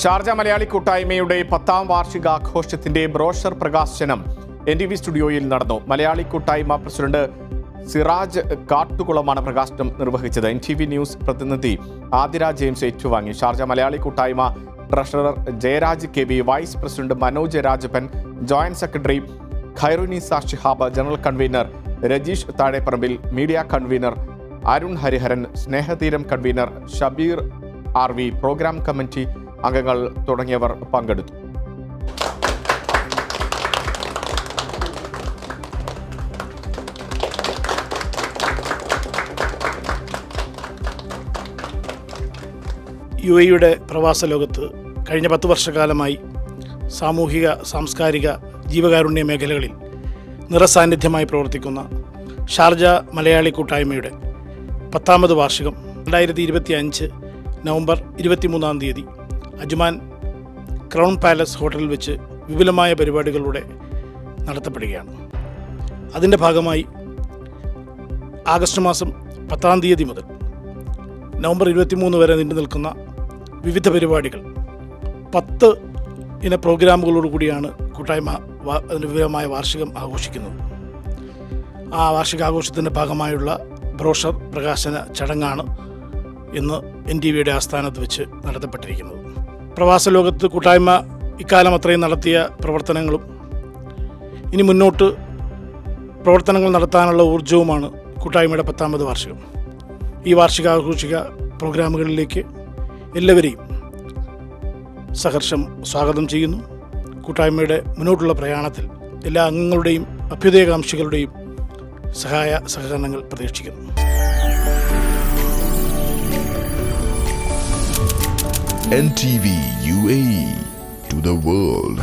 Sharjah Malayali കൂട്ടായ്മയുടെ 10ാം വാർഷികാഘോഷത്തിന്റെ brochure പ്രകാശനം NTV സ്റ്റുഡിയോയിൽ നടന്നു. മലയാളി കൂട്ടായ്മ പ്രസിഡന്റ് സിറാജ് കാട്ടുകുളമാണ് പ്രകാശനം നിർവഹിച്ചത്. NTV ന്യൂസ് പ്രതിനിധി ആതിര ജെയിംസ് ഏറ്റുവാങ്ങി. ഷാർജ മലയാളി കൂട്ടായ്മ treasurer Jayaraj KB, vice president Manoj Rajappan, joint secretary Khairunnisa Shihab, general convener Rajeesh Thazhepparambil, media convener Arun Hariharan, Snehatheeram convener Shabeer RV, programme committee അംഗങ്ങൾ തുടങ്ങിയവർ പങ്കെടുത്തു. UAE പ്രവാസ ലോകത്ത് കഴിഞ്ഞ 10 വർഷക്കാലമായി സാമൂഹിക, സാംസ്കാരിക, ജീവകാരുണ്യ മേഖലകളിൽ നിറസാന്നിധ്യമായി പ്രവർത്തിക്കുന്ന ഷാർജ മലയാളി കൂട്ടായ്മയുടെ 10ാമത് വാർഷികം 2025 നവംബർ 23-ാം തീയതി അജ്മാൻ ക്രൗൺ പാലസ് ഹോട്ടലിൽ വെച്ച് വിപുലമായ പരിപാടികളിലൂടെ നടത്തപ്പെടുകയാണ്. അതിൻ്റെ ഭാഗമായി ആഗസ്റ്റ് മാസം 10-ാം തീയതി മുതൽ നവംബർ 23 വരെ നീണ്ടു നിൽക്കുന്ന വിവിധ പരിപാടികൾ 10 ഇന പ്രോഗ്രാമുകളോടുകൂടിയാണ് കൂട്ടായ്മ അതിൻ്റെ വിപുലമായ വാർഷികം ആഘോഷിക്കുന്നത്. ആ വാർഷികാഘോഷത്തിൻ്റെ ഭാഗമായുള്ള ബ്രോഷർ പ്രകാശന ചടങ്ങാണ് ഇന്ന് NTVയുടെ ആസ്ഥാനത്ത് വെച്ച് നടത്തപ്പെട്ടിരിക്കുന്നത്. പ്രവാസ ലോകത്ത് കൂട്ടായ്മ ഇക്കാലം അത്രയും നടത്തിയ പ്രവർത്തനങ്ങളും ഇനി മുന്നോട്ട് പ്രവർത്തനങ്ങൾ നടത്താനുള്ള ഊർജ്ജവുമാണ് കൂട്ടായ്മയുടെ 10ാമത് വാർഷികം. ഈ വാർഷികാഘോഷിക പ്രോഗ്രാമുകളിലേക്ക് എല്ലാവരെയും സഹർഷം സ്വാഗതം ചെയ്യുന്നു. കൂട്ടായ്മയുടെ മുന്നോട്ടുള്ള പ്രയാണത്തിൽ എല്ലാ അംഗങ്ങളുടെയും അഭ്യുദയകാംക്ഷികളുടെയും സഹായ സഹകരണങ്ങൾ പ്രതീക്ഷിക്കുന്നു. NTV UAE to the world.